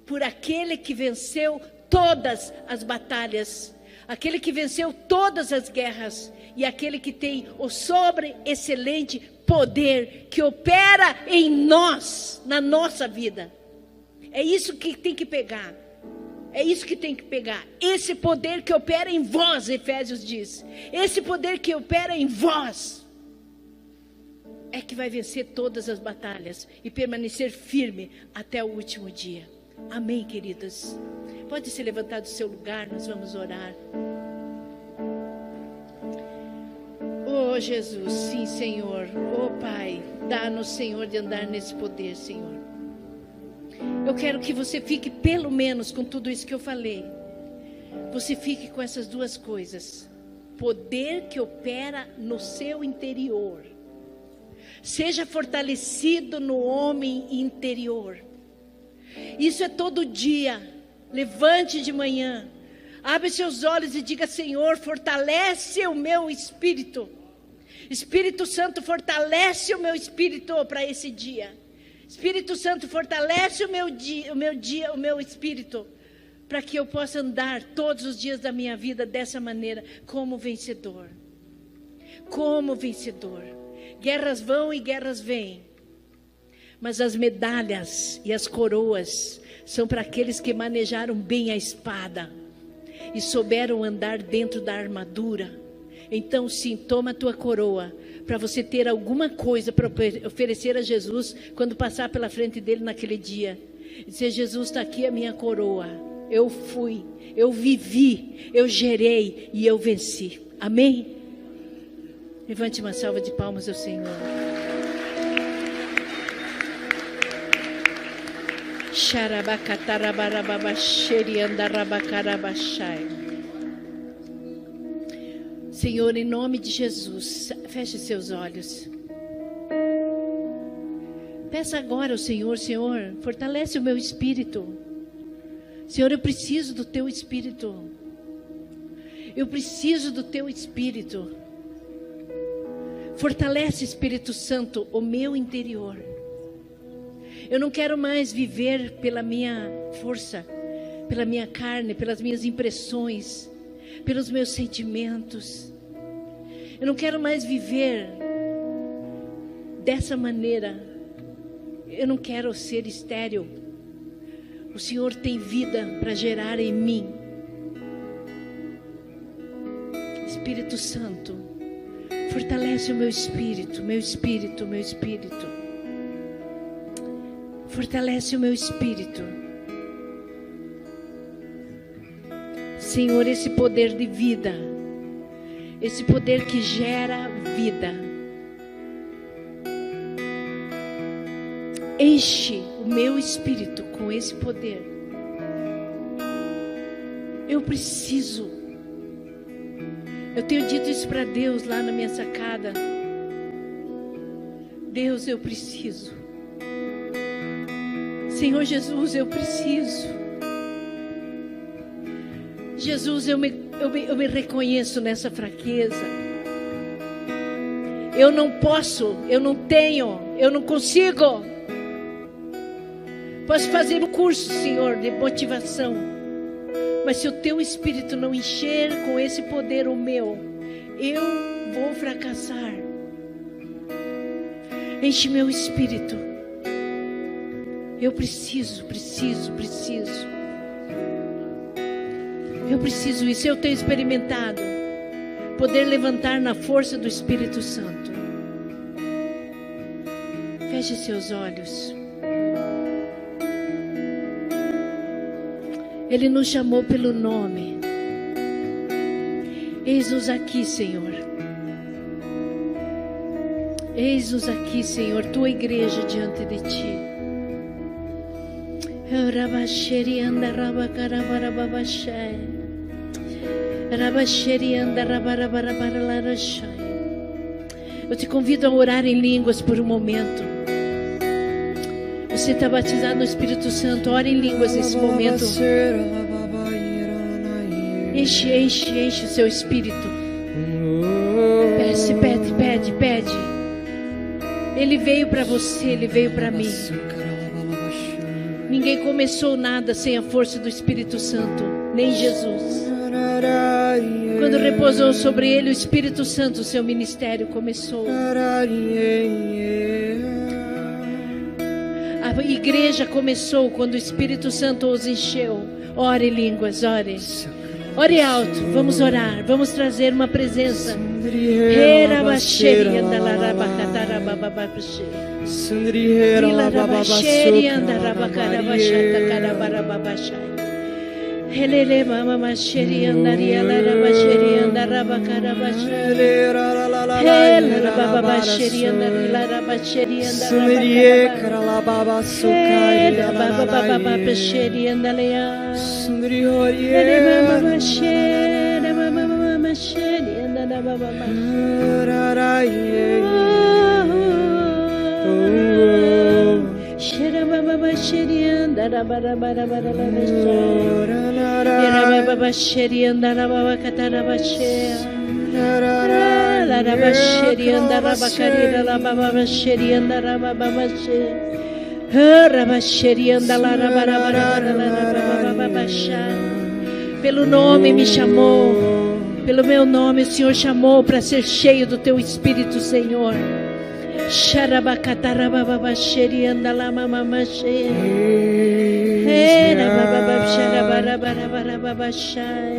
por aquele que venceu todas as batalhas, aquele que venceu todas as guerras e aquele que tem o sobre-excelente poder que opera em nós, na nossa vida. É isso que tem que pegar. É isso que tem que pegar. Esse poder que opera em vós, Efésios diz. Esse poder que opera em vós é que vai vencer todas as batalhas e permanecer firme até o último dia. Amém, queridas? Pode se levantar do seu lugar, nós vamos orar. Oh, Jesus, sim, Senhor. Oh, Pai, dá-nos, Senhor, de andar nesse poder, Senhor. Eu quero que você fique pelo menos com tudo isso que eu falei. Você fique com essas duas coisas. Poder que opera no seu interior. Seja fortalecido no homem interior. Isso é todo dia. Levante de manhã. Abre seus olhos e diga: Senhor, fortalece o meu espírito. Espírito Santo, fortalece o meu espírito para esse dia. Espírito Santo, fortalece o meu espírito, para que eu possa andar todos os dias da minha vida dessa maneira, como vencedor. Como vencedor. Guerras vão e guerras vêm, mas as medalhas e as coroas são para aqueles que manejaram bem a espada e souberam andar dentro da armadura. Então sim, toma a tua coroa, para você ter alguma coisa para oferecer a Jesus, quando passar pela frente dele naquele dia. E dizer: Jesus, está aqui a minha coroa, eu fui, eu vivi, eu gerei e eu venci. Amém? Levante uma salva de palmas ao Senhor. Senhor, em nome de Jesus, feche seus olhos. Peça agora ao Senhor: Senhor, fortalece o meu espírito. Senhor, eu preciso do teu espírito. Eu preciso do teu espírito. Fortalece, Espírito Santo, o meu interior. Eu não quero mais viver pela minha força, pela minha carne, pelas minhas impressões, pelos meus sentimentos. Eu não quero mais viver dessa maneira. Eu não quero ser estéril. O Senhor tem vida para gerar em mim. Espírito Santo, fortalece o meu espírito, meu espírito, meu espírito. Fortalece o meu espírito. Senhor, esse poder de vida, esse poder que gera vida, enche o meu espírito com esse poder. Eu preciso. Eu tenho dito isso para Deus lá na minha sacada. Deus, eu preciso. Senhor Jesus, eu preciso. Jesus, eu me reconheço nessa fraqueza. Eu não posso, eu não tenho, eu não consigo. Posso fazer um curso, Senhor, de motivação, mas se o teu Espírito não encher com esse poder o meu, eu vou fracassar. Enche meu espírito. Eu preciso. Eu preciso isso. Eu tenho experimentado poder levantar na força do Espírito Santo. Feche seus olhos. Ele nos chamou pelo nome. Eis-nos aqui, Senhor. Eis-nos aqui, Senhor, tua igreja diante de ti. Eu te convido a orar em línguas por um momento. Você está batizado no Espírito Santo, ora em línguas nesse momento. Enche o seu espírito. Pede. Ele veio para você, ele veio para mim. Ninguém começou nada sem a força do Espírito Santo. nem Jesus. Quando repousou sobre ele o Espírito Santo, o seu ministério começou. A igreja começou quando o Espírito Santo os encheu. Ore em línguas, ore. Ore alto, vamos orar, vamos trazer uma presença. Helele mama masheri andaria la rabasheri andara bakara basheri helele baba basheri andari la rabasheri andara bakara basheri baba baba basheri andalea helele mama masheri andara baba Shera baba basheri andara bara bara bara Shera baba basheri andara baba katara bashera la rabasheri andara bakari la baba basheri andara baba bashera rabasheri andara bara bara la baba bashera. Pelo nome me chamou, pelo meu nome o Senhor chamou para ser cheio do teu Espírito, Senhor. Sharabakatarababasheri andala mama mashe. Era baba sharabarabarabashai.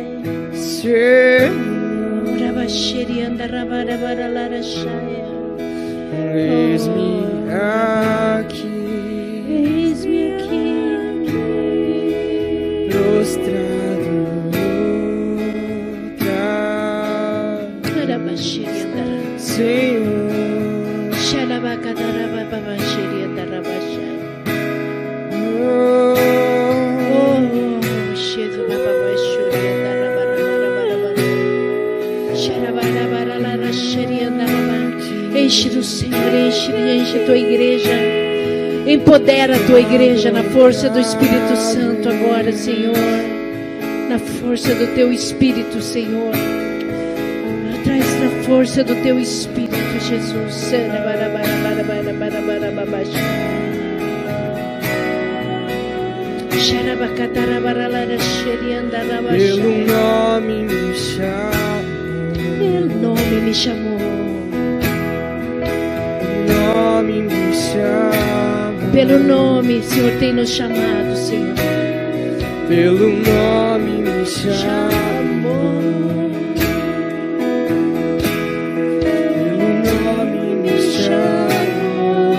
Rabasheri andarabarabaralarashaya. Eis-me aqui. Eis-me aqui. Prostrado. Rabasheri andara. Senhor. Enche do Senhor, enche tua igreja. Empodera a tua igreja na força do Espírito Santo agora, Senhor. Na força do teu Espírito, Senhor. Traz na força do teu Espírito, Jesus. Pelo nome me chamou. Pelo nome me chamou. Nome me chamou. Pelo nome, Senhor, tem nos chamado, Senhor. Pelo nome me chamou. Pelo nome me chamou.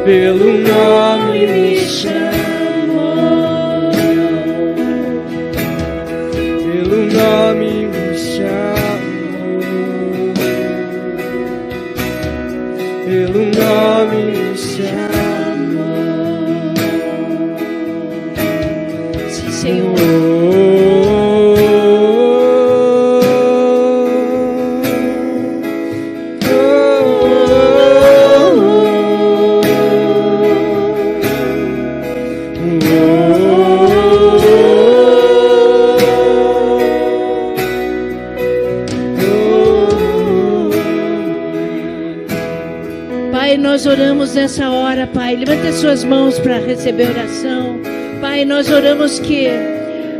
Pelo nome me chamou. Pelo nome me chamou. Pelo nome me chamou. Sim, Senhor. Nós oramos nessa hora, Pai. Levanta suas mãos para receber oração. Pai, nós oramos que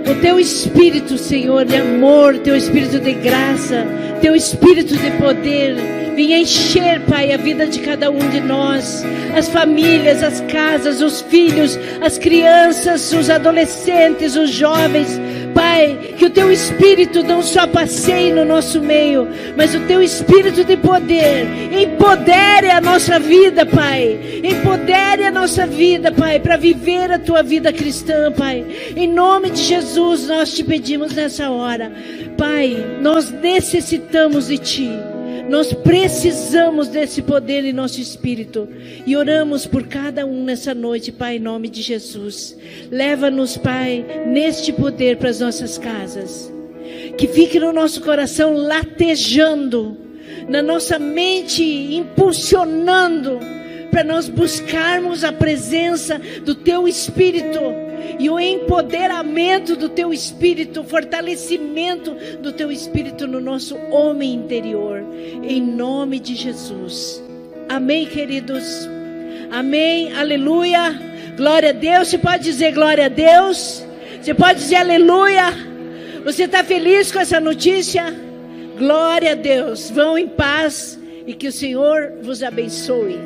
o teu Espírito, Senhor, de amor, teu Espírito de graça, teu Espírito de poder, venha encher, Pai, a vida de cada um de nós, as famílias, as casas, os filhos, as crianças, os adolescentes, os jovens. Pai, que o teu Espírito não só passeie no nosso meio, mas o teu Espírito de poder empodere a nossa vida, Pai. Empodere a nossa vida, Pai, para viver a tua vida cristã, Pai. Em nome de Jesus, nós te pedimos nessa hora. Pai, nós necessitamos de Ti. Nós precisamos desse poder em nosso espírito. E oramos por cada um nessa noite, Pai, em nome de Jesus. Leva-nos, Pai, neste poder para as nossas casas. Que fique no nosso coração latejando, na nossa mente impulsionando, para nós buscarmos a presença do Teu Espírito. E o empoderamento do Teu Espírito, o fortalecimento do Teu Espírito no nosso homem interior, em nome de Jesus. Amém, queridos? Amém, aleluia. Glória a Deus. Você pode dizer glória a Deus? Você pode dizer aleluia? Você está feliz com essa notícia? Glória a Deus. Vão em paz e que o Senhor vos abençoe.